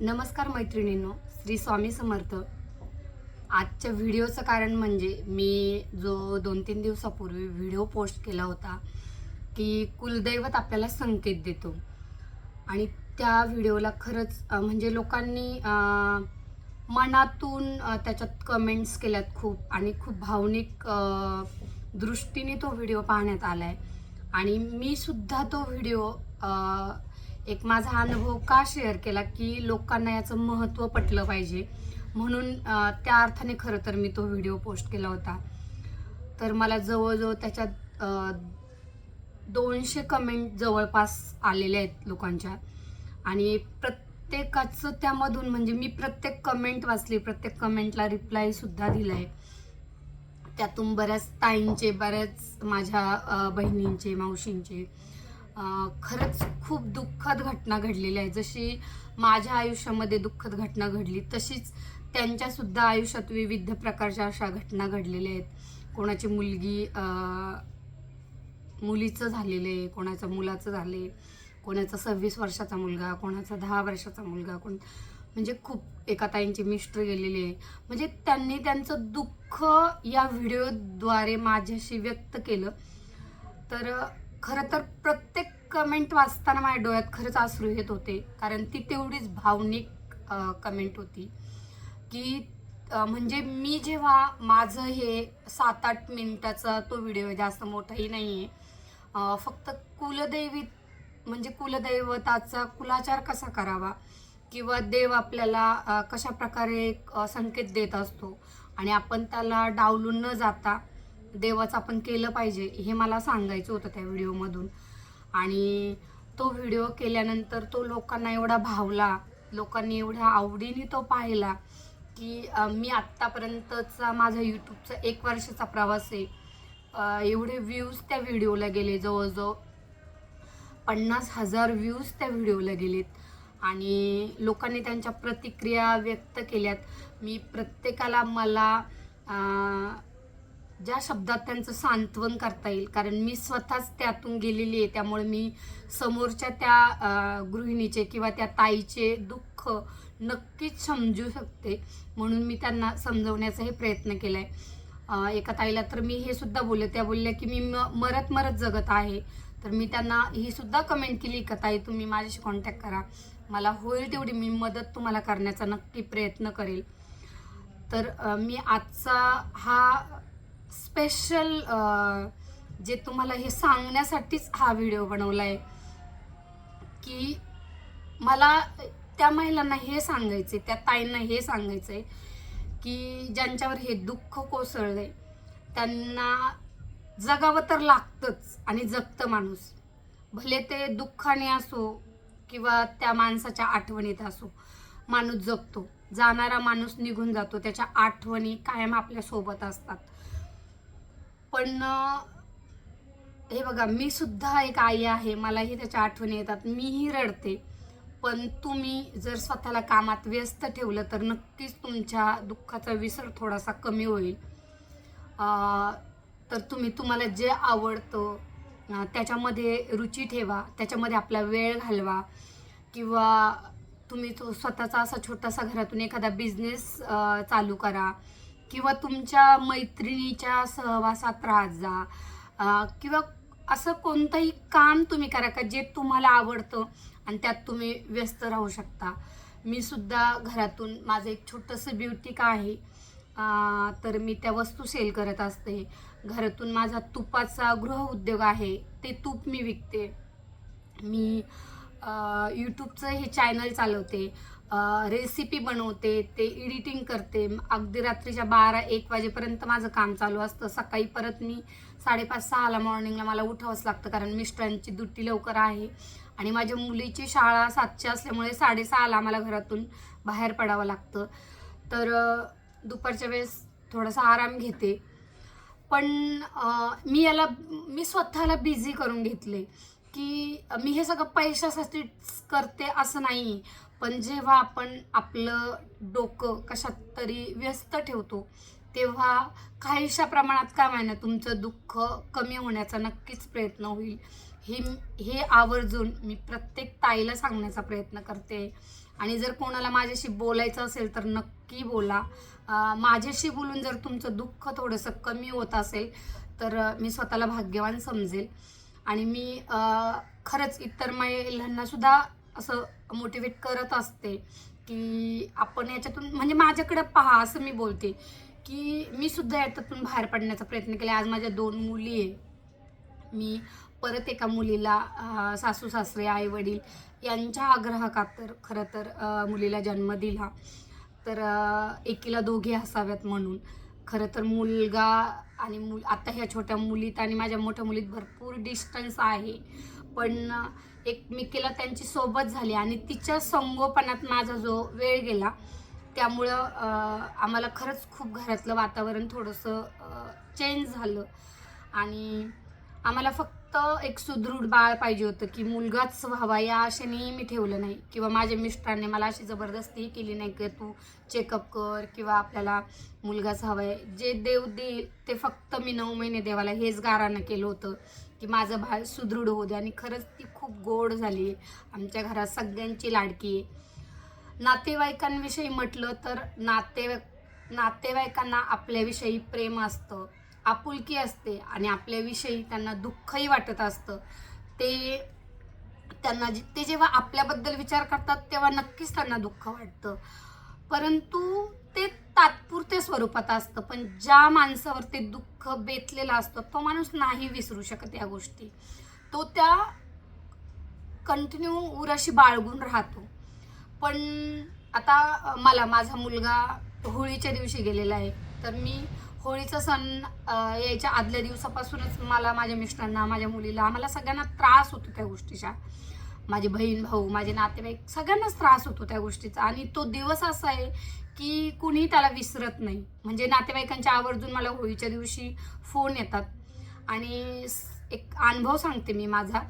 नमस्कार मैत्रिणींनो, श्री स्वामी समर्थ. आजच्या व्हिडिओचं कारण म्हणजे मी जो 2-3 दिवसापूर्वी व्हिडिओ पोस्ट केला होता की कुलदैवत आपल्याला संकेत देतो. आणि त्या व्हिडिओला खरंच म्हणजे लोकांनी मनातून त्याच्यात कमेंट्स केल्यात खूप, आणि खूप भावनिक दृष्टीने तो व्हिडिओ पाहण्यात आला आहे. आणि मी सुद्धा तो व्हिडिओ एक माझा अनुभव का शेअर केला की लोकांना याचं महत्त्व पटलं पाहिजे म्हणून त्या अर्थाने खरं तर मी तो व्हिडिओ पोस्ट केला होता. तर मला जवळजवळ त्याच्यात 200 कमेंट जवळपास आलेल्या आहेत लोकांच्या. आणि प्रत्येकाचं त्यामधून म्हणजे मी प्रत्येक कमेंट वाचली, प्रत्येक कमेंटला रिप्लाय सुद्धा दिलाय. त्यातून बऱ्याच ताईंचे, बऱ्याच माझ्या बहिणींचे, मावशींचे खरंच खूप दुःखद घटना घडलेल्या आहेत. जशी माझ्या आयुष्यामध्ये दुःखद घटना घडली तशीच त्यांच्यासुद्धा आयुष्यात विविध प्रकारच्या अशा घटना घडलेल्या आहेत. कोणाची मुलीचं झालेलं आहे, कोणाचं मुलाचं झाले, कोणाचा 26 वर्षाचा मुलगा, कोणाचा 10 वर्षाचा मुलगा, म्हणजे खूप एका ताईंचे मिस्टर गेलेले. म्हणजे त्यांनी त्यांचं दुःख या व्हिडिओद्वारे माझ्याशी व्यक्त केलं. तर खरं तर प्रत्येक कमेंट वाचताना माझ्या डोळ्यात खरंच अश्रू येत होते, कारण ती तेवढीच भावनिक कमेंट होती की म्हणजे मी जेव्हा माझं हे 7-8 मिनिटाचा तो व्हिडिओ, जास्त मोठाही नाही आहे, फक्त म्हणजे कुलदैवताचा कुलाचार कसा करावा किंवा देव आपल्याला कशा प्रकारे संकेत देत असतो आणि आपण त्याला डावलून न जाता देवाचं आपण केलं पाहिजे, हे मला सांगायचं होतं त्या व्हिडिओमधून. आणि तो व्हिडिओ केल्यानंतर तो लोकांना एवढा भावला, लोकांनी एवढ्या आवडीने तो पाहिला की मी आत्तापर्यंतचा माझा यूट्यूबचा 1 वर्षाचा प्रवास आहे. एवढे व्ह्यूज त्या व्हिडिओला गेले, जवळजवळ 50,000 व्ह्यूज त्या व्हिडिओला गेलेत. आणि लोकांनी त्यांच्या प्रतिक्रिया व्यक्त केल्यात. मी प्रत्येकाला मला ज्या शब्दात त्यांचं सांत्वन करता येईल, कारण मी स्वतःच त्यातून गेलेली आहे, त्यामुळे मी समोरच्या त्या गृहिणीचे किंवा त्या ताईचे दुःख नक्कीच समजू शकते, म्हणून मी त्यांना समजवण्याचाही प्रयत्न केला आहे. एका ताईला तर मी हे सुद्धा बोलले, त्या बोलल्या की मी मरत मरत जगत आहे. तर मी त्यांना ही सुद्धा कमेंट केली का ताई तुम्ही माझ्याशी कॉन्टॅक्ट करा, मला होईल तेवढी मी मदत तुम्हाला करण्याचा नक्की प्रयत्न करेल. तर मी आजचा हा स्पेशल जे तुम्हाला हे सांगण्यासाठीच हा व्हिडिओ बनवला आहे की मला त्या महिलांना हे सांगायचं, त्या ताईंना हे सांगायचं आहे की ज्यांच्यावर हे दुःख कोसळलंय त्यांना जगावं तर लागतंच. आणि जगतं माणूस, भले ते दुःखाने असो किंवा त्या माणसाच्या आठवणीत असो, माणूस जगतो. जाणारा माणूस निघून जातो, त्याच्या आठवणी कायम आपल्या सोबत असतात. पण हे बघा, मी सुद्धा एक आई आहे, मलाही त्याच्या आठवणी येतात, मीही रडते. पण तुम्ही जर स्वतःला कामात व्यस्त ठेवलं तर नक्कीच तुमच्या दुःखाचा विसर थोडासा कमी होईल. तर तुम्हाला जे आवडतं त्याच्यामध्ये रुची ठेवा, त्याच्यामध्ये आपला वेळ घालवा. किंवा तुम्ही तो स्वतःचा असा छोटासा घरातून एखादा बिझनेस चालू करा, किंवा तुमच्या मैत्रिणीच्या सहवासात राहत जा, किंवा असं कोणतंही काम तुम्ही करा का जे तुम्हाला आवडतं आणि त्यात तुम्ही व्यस्त राहू शकता. मी सुद्धा घरातून माझं एक छोटंसं ब्युटिक आहे, तर मी त्या वस्तू सेल करत असते. घरातून माझा तुपाचा गृहउद्योग आहे, ते तूप मी विकते. मी यूट्यूबचं हे चॅनल चालवते, रेसिपी बनवते, ते एडिटिंग करते. अगदी रात्रीच्या 12-1 वाजेपर्यंत माझं काम चालू असतं. सकाळी परत मी 5:30-6ला मॉर्निंगला मला उठावंच लागतं, कारण मिस्टरांची ड्युटी लवकर आहे आणि माझ्या मुलीची शाळा 7ची असल्यामुळे 6:30ला मला घरातून बाहेर पडावं लागतं. तर दुपारच्या वेळेस थोडासा आराम घेते. पण मी स्वतःला बिझी करून घेतले की मी हे सगळं पैशासाठीच करते असं नाही. पण जेव्हा आपण आपलं डोकं कशात तरी व्यस्त ठेवतो तेव्हा काहीशा प्रमाणात काय माहिती तुमचं दुःख कमी होण्याचा नक्कीच प्रयत्न होईल. हे आवर्जून मी प्रत्येक ताईला सांगण्याचा प्रयत्न करते. आणि जर कोणाला माझ्याशी बोलायचं असेल तर नक्की बोला. माझ्याशी बोलून जर तुमचं दुःख थोडंसं कमी होत असेल तर मी स्वतःला भाग्यवान समजेल. आणि मी खरंच इतर महिलांनासुद्धा असं मोटिवेट करत असते की आपण याच्यातून म्हणजे माझ्याकडे पहा असं मी बोलते की मी सुद्धा याच्यातून बाहेर पडण्याचा प्रयत्न केला. आज माझ्या 2 मुली आहे. मी परत एका मुलीला सासू सासरे आई वडील यांच्या आग्रहाखातर खरं तर मुलीला जन्म दिला. तर एकीला दोघे असाव्यात म्हणून खरं तर मुलगा आणि आता ह्या छोट्या मुलीत आणि माझ्या मोठ्या मुलीत भरपूर डिस्टन्स आहे. पण एकमेकीला त्यांची सोबत झाली आणि तिच्या संगोपनात माझा जो वेळ गेला त्यामुळं आम्हाला खरंच खूप घरातलं वातावरण थोडंसं चेंज झालं. आणि आम्हाला फक्त एक सुदृढ बाळ पाहिजे होतं की मुलगाच व्हावा या आशेने मी ठेवलं नाही. किंवा माझ्या मिस्टरांनी मला अशी जबरदस्ती केली नाही की तू चेकअप कर किंवा आपल्याला मुलगाच हवा आहे. जे देव देईल ते फक्त मी 9 महिने देवाला हेच गारानं केलं होतं की माझं बाळ सुदृढ होऊ दे. आणि खरंच ती खूप गोड झाली आहे. आमच्या घरात सगळ्यांची लाडकी आहे. नातेवाईकांविषयी म्हटलं तर नातेवाईकांना आपल्याविषयी प्रेम असतं, आपुलकी असते आणि आपल्याविषयी त्यांना दुःखही वाटत असतं. ते जेव्हा आपल्याबद्दल विचार करतात तेव्हा नक्कीच त्यांना दुःख वाटतं. परंतु ते तात्पुरते स्वरूपात असतं. पण ज्या माणसावर ते दुःख बेतलेलं असतं तो माणूस नाही विसरू शकत या गोष्टी. तो त्या कंटिन्यू उराशी बाळगून राहतो. पण आता माझा मुलगा होळीच्या दिवशी गेलेला आहे. तर मी होळीचा सण यायच्या आदल्या दिवसापासूनच मला माझ्या मिस्टरांना माझ्या मुलीला आम्हाला सगळ्यांना त्रास होतो त्या गोष्टीचा. माझी बहीण भाऊ माझे नातेवाईक सगळ्यांनाच त्रास होतो त्या गोष्टीचा. आणि तो दिवस असा आहे की कुणीही त्याला विसरत नाही. म्हणजे नातेवाईकांच्या आवर्जून मला होळीच्या दिवशी फोन येतात. आणि एक अनुभव सांगते मी माझा.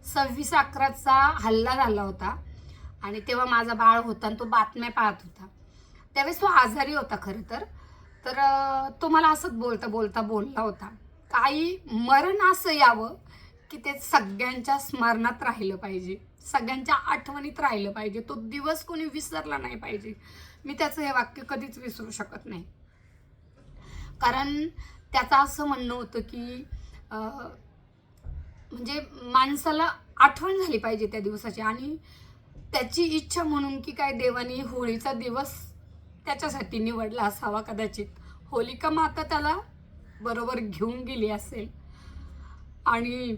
26/11चा हल्ला झाला होता आणि तेव्हा माझा बाळ होता आणि तो बातम्या पाहत होता. त्यावेळेस तो आजारी होता खरं तर. तर तो मला असंच बोलता बोलला होता, काही मरण असं यावं की ते सगळ्यांच्या स्मरणात राहिलं पाहिजे, सगळ्यांच्या आठवणीत राहिलं पाहिजे, तो दिवस कोणी विसरला नाही पाहिजे. मी त्याचं हे वाक्य कधीच विसरू शकत नाही. कारण त्याचं असं म्हणणं होतं की म्हणजे माणसाला आठवण झाली पाहिजे त्या दिवसाची. आणि त्याची इच्छा म्हणून की काय देवाने होळीचा दिवस त्याच्यासाठी निवडला असावा कदाचित. होलिका माता त्याला बरोबर घेऊन गेली असेल. आणि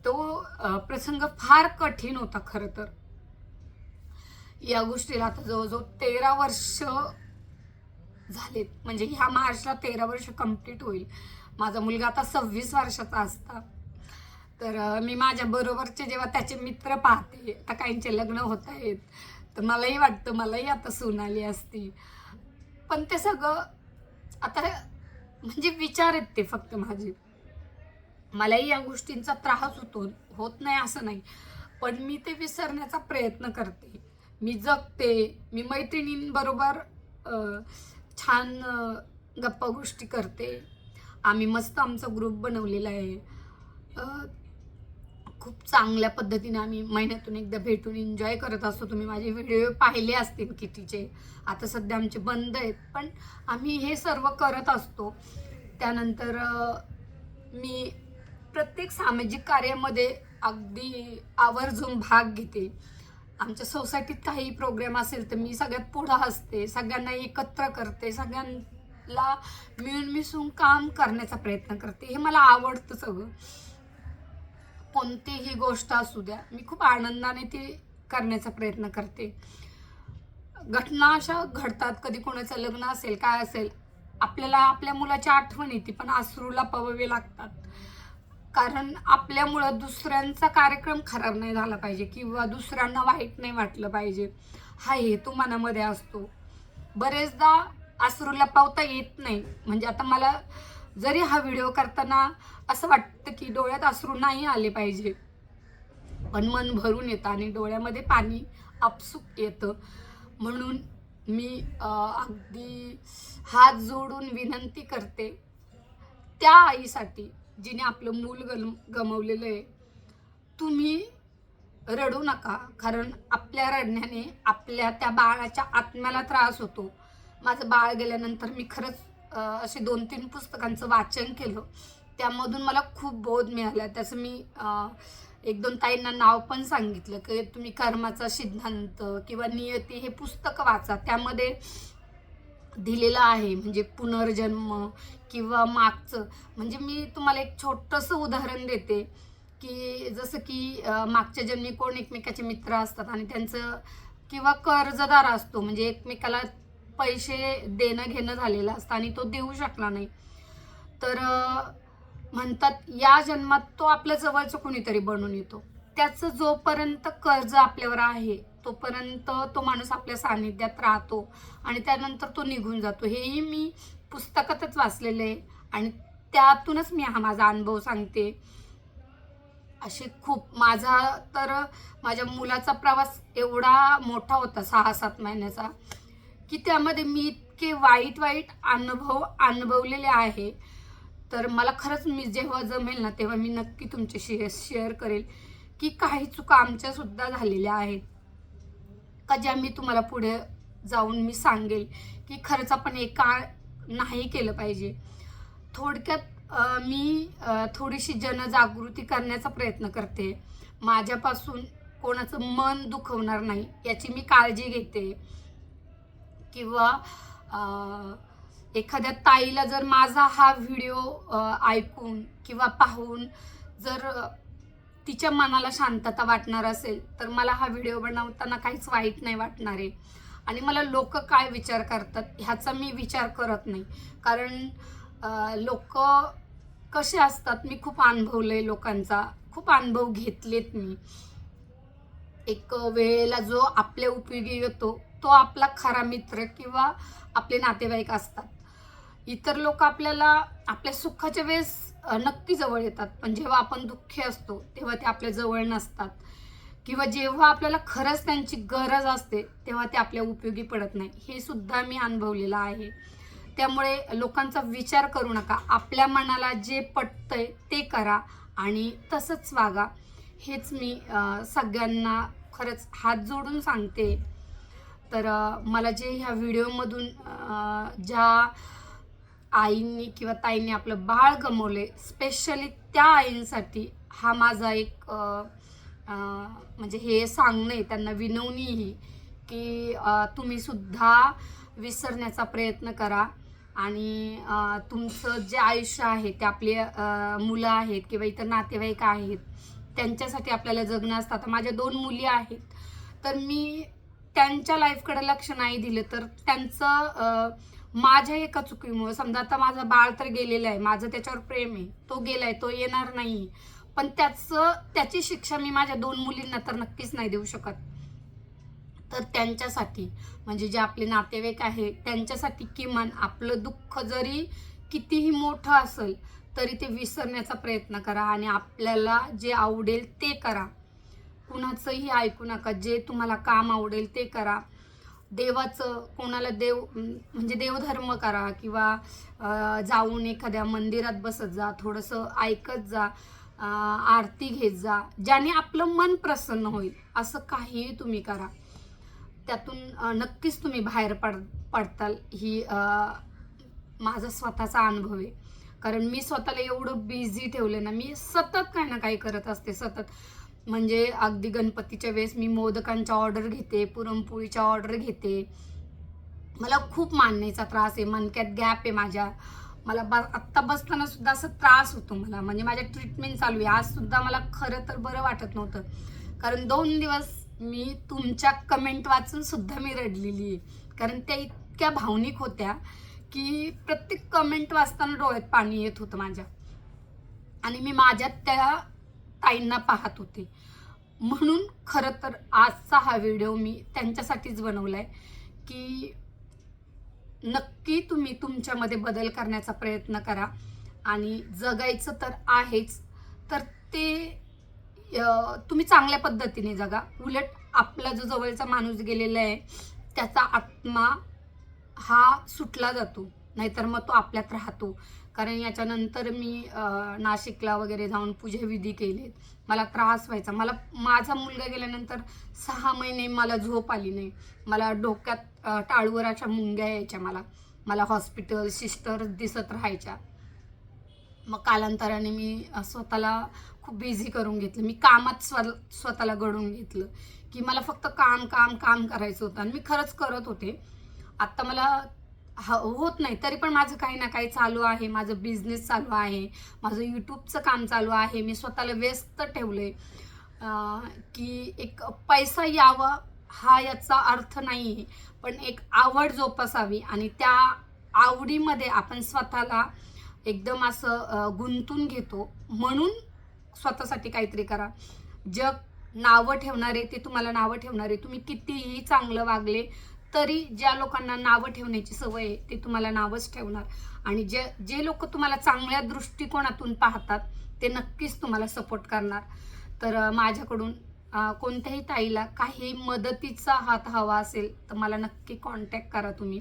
तो प्रसंग फार कठीण होता खरं तर. या गोष्टीला आता जवळजवळ 13 वर्ष झालेत. म्हणजे ह्या मार्चला 13 वर्ष कंप्लीट होईल. माझा मुलगा आता 26 वर्षाचा असता. तर मी माझ्या बरोबरचे जेव्हा त्याचे मित्र पाहते, आता काहींचे लग्न होत आहेत, तर मलाही वाटतं मलाही आता सून आली असती. पण ते सगळं आता म्हणजे विचार आहेत ते फक्त माझे. मलाही या गोष्टींचा त्रास होत नाही असं नाही. पण मी ते विसरण्याचा प्रयत्न करते. मी जगते. मी मैत्रिणींबरोबर छान गप्पा गोष्टी करते. आम्ही मस्त आमचा ग्रुप बनवलेला आहे. खूप चांगल्या पद्धतीने आम्ही महिन्यातून एकदा भेटून एन्जॉय करत असतो. तुम्ही माझे व्हिडिओ पाहिले असतील कितीचे. आता सध्या आमचे बंद आहेत, पण आम्ही हे सर्व करत असतो. त्यानंतर मी प्रत्येक सामाजिक कार्यामध्ये अगदी आवर्जून भाग घेते. आमच्या सोसायटीत काही प्रोग्राम असेल तर मी सगळ्यात पुढं असते, सगळ्यांना एकत्र करते, सगळ्यांना मिळून मिसळून काम करण्याचा प्रयत्न करते. हे मला आवडतं सगळं. कोणतीही गोष्ट असू द्या, मी खूप आनंदाने ती करण्याचा प्रयत्न करते. घटना अशा घडतात, कधी कोणाचं लग्न असेल काय असेल, आपल्याला आपल्या मुलाची आठवण येते, पण अश्रूला पवावे लागतात. कारण आपल्यामुळं दुसऱ्यांचा कार्यक्रम खराब नाही झाला पाहिजे किंवा दुसऱ्यांना वाईट नाही वाटलं पाहिजे, हा हेतू मनामध्ये असतो. बरेचदा अश्रू लपवता येत नाही. म्हणजे आता मला जरी हा व्हिडिओ करताना असं वाटतं की डोळ्यात अश्रू नाही आले पाहिजे, पण मन भरून येतं आणि डोळ्यामध्ये पाणी आपसूक येतं. म्हणून मी अगदी हात जोडून विनंती करते त्या आईसाठी जिने आपलं मूल गमावलेलं आहे. तुम्ही रडू नका, कारण आपल्या रडण्याने आपल्या त्या बाळाच्या आत्म्याला त्रास होतो. माझं बाळ गेल्यानंतर मी खरंच असे 2-3 पुस्तकांचं वाचन केलं. त्यामधून मला खूप बोध मिळाला. त्याचं मी 1-2 ताईंना नाव पण सांगितलं की तुम्ही कर्माचा सिद्धांत किंवा नियती हे पुस्तकं वाचा. त्यामध्ये दिलेलं आहे म्हणजे पुनर्जन्म किंवा मागचं. म्हणजे मी तुम्हाला एक छोटंसं उदाहरण देते की जसं की मागच्या जन्मी कोण एकमेकाचे मित्र असतात आणि त्यांचं किंवा कर्जदार असतो, म्हणजे एकमेकाला पैसे देणं घेणं झालेलं असतं आणि तो देऊ शकला नाही. तर म्हणतात या जन्मात तो आपल्या जवळचं कोणीतरी बनून येतो. त्याचं जोपर्यंत कर्ज आपल्यावर आहे तोपर्यंत तो माणूस आपल्या सानिध्यात राहतो आणि त्यानंतर तो निघून जातो. हेही मी पुस्तकातच वाचलेलं आहे आणि त्यातूनच मी हा माझा अनुभव सांगते. असे खूप माझ्या मुलाचा प्रवास एवढा मोठा होता 6-7 महिन्याचा की त्यामध्ये मी इतके वाईट अनुभव अनुभवलेले आहे. तर मला खरंच मी जेव्हा जमेल ना तेव्हा मी नक्की तुमच्याशी शेअर करेल की काही चुका आमच्या सुद्धा झालेल्या आहेत का ज्या मी तुम्हाला पुढे जाऊन मी सांगेल की खरंच आपण हे का नाही केलं पाहिजे. थोडक्यात मी थोडीशी जनजागृती करण्याचा प्रयत्न करते. माझ्यापासून कोणाचं मन दुखवणार नाही याची मी काळजी घेते. किंवा एखाद्या ताईला जर माझा हा व्हिडिओ ऐकून किंवा पाहून जर तिच्या मनाला शांतता वाटणार असेल तर मला हा व्हिडिओ बनवताना काहीच वाईट नाही वाटणार आहे. आणि मला लोक काय विचार करतात ह्याचा मी विचार करत नाही, कारण लोक कसे असतात मी खूप अनुभवलंय, लोकांचा खूप अनुभव घेतलेत मी. एक वेळेला जो आपल्या उपयोगी येतो तो आपला खरा मित्र किंवा आपले नातेवाईक असतात. इतर लोक आपल्याला आपल्या सुखाच्या वेळेस नक्की जवळ येतात, पण जेव्हा आपण दुःखी असतो तेव्हा ते आपल्या जवळ नसतात किंवा जेव्हा आपल्याला खरंच त्यांची गरज असते तेव्हा ते आपल्या उपयोगी पडत नाही. हे सुद्धा मी अनुभवलेलं आहे. त्यामुळे लोकांचा विचार करू नका. आपल्या मनाला जे पटतंय ते करा आणि तसंच वागा. हेच मी सगळ्यांना खरंच हात जोडून सांगते. तर मला जे ह्या व्हिडिओमधून ज्या आईंनी किंवा ताईंनी आपलं बाळ गमावले, स्पेशली त्या आईंसाठी हा माझा एक म्हणजे हे सांगणं आहे, त्यांना विनवणीही की तुम्ही सुद्धा विसरण्याचा प्रयत्न करा आणि तुमचं जे आयुष्य आहे ते आपले मुलं आहेत किंवा इतर नातेवाईक आहेत त्यांच्यासाठी आपल्याला जगणं असतं. आता माझ्या 2 मुली आहेत, तर मी त्यांच्या लाईफकडे लक्ष नाही दिलं तर त्यांचं माझ्या एका चुकीमुळे, समजा आता माझं बाळ तर गेलेलं आहे, माझं त्याच्यावर प्रेम आहे, तो गेलाय, तो येणार नाही, पण त्याची शिक्षा मी माझ्या 2 मुलींना तर नक्कीच नाही देऊ शकत. तर त्यांच्यासाठी म्हणजे जे आपले नातेवाईक आहेत त्यांच्यासाठी किमान आपलं दुःख जरी कितीही मोठं असेल तरी ते विसरण्याचा प्रयत्न करा आणि आपल्याला जे आवडेल ते करा. कुणाचंही ऐकू नका. जे तुम्हाला काम आवडेल ते करा. देवाचं कोणाला म्हणजे देवधर्म करा किंवा जाऊन एखाद्या मंदिरात बसत जा, थोडंसं ऐकत जा, आरती घेत जा, ज्याने आपलं मन प्रसन्न होईल. असं काहीही तुम्ही करा, त्यातून नक्कीच तुम्ही बाहेर पडताल. ही माझा स्वतःचा अनुभव आहे. कारण मी स्वतःला एवढं बिझी ठेवलं ना, मी सतत काही ना काही करत असते सतत. म्हणजे अगदी गणपतीच्या वेळेस मी मोदकांच्या ऑर्डर घेते, पुरणपोळीच्या ऑर्डर घेते. मला खूप मानण्याचा त्रास आहे, मणक्यात गॅप आहे माझ्या. मला आत्ता बसताना सुद्धा असं त्रास होतो मला, म्हणजे माझ्या ट्रीटमेंट चालू आहे. आज सुद्धा मला खरं तर बरं वाटत नव्हतं, कारण 2 दिवस मी तुमच्या कमेंट वाचून सुद्धा मी रडलेली आहे. कारण त्या इतक्या भावनिक होत्या की प्रत्येक कमेंट वाचताना डोळ्यात पाणी येत होतं माझ्या, आणि मी माझ्यात त्या ताईंना पाहत होते. म्हणून खरं तर आजचा हा व्हिडिओ मी त्यांच्यासाठीच बनवलाय की नक्की तुम्ही तुमच्यामध्ये बदल करण्याचा प्रयत्न करा आणि जगायचं तर आहेच, तर ते तुम्ही चांगल्या पद्धतीने जगा. उलट आपला जो जवळचा माणूस गेलेला आहे त्याचा आत्मा हा सुटला जातो, नाहीतर मग तो आपल्यात राहतो. कारण याच्यानंतर मी नाशिकला वगैरे जाऊन पूजाविधी केलेत. मला त्रास व्हायचा. माझा मुलगा गेल्यानंतर 6 महिने मला झोप आली नाही. मला डोक्यात टाळूवर अशा मुंग्या यायच्या. मला हॉस्पिटल सिस्टर दिसत राहायच्या. मग कालांतराने मी स्वतःला खूप बिझी करून घेतलं. मी कामात स्वतःला घडवून घेतलं की मला फक्त काम काम काम करायचं होतं. आणि मी खरंच करत होते. आत्ता मला होत नाही तरी पण माझं काही ना काही चालू आहे. माझं बिझनेस चालू आहे, माझं यूट्यूबचं काम चालू आहे. मी स्वतःला व्यस्त ठेवले की एक पैसा यावा हा याचा अर्थ नाही आहे, पण एक आवड जोपासावी आणि त्या आवडीमध्ये आपण स्वतःला एकदम असं गुंतून घेतो. म्हणून स्वतःसाठी काहीतरी करा. जग नावं ठेवणारे ते तुम्हाला नावं ठेवणारे. तुम्ही कितीही चांगलं वागले तरी ज्या लोकांना नावं ठेवण्याची सवय आहे ते तुम्हाला नावच ठेवणार. आणि जे लोक तुम्हाला चांगल्या दृष्टिकोनातून पाहतात ते नक्कीच तुम्हाला सपोर्ट करणार. तर माझ्याकडून कोणत्याही ताईला काही मदतीचा हात हवा असेल तर मला नक्की कॉन्टॅक्ट करा तुम्ही.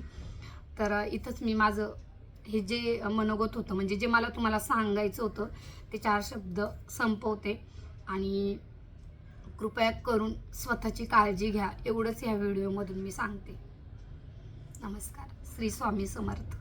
तर इथंच मी माझं हे जे मनोगत होतं, म्हणजे जे मला तुम्हाला सांगायचं होतं ते 4 शब्द संपवते. आणि कृपया करून स्वतःची काळजी घ्या, एवढंच या व्हिडिओमधून मी सांगते. नमस्कार. श्री स्वामी समर्थ.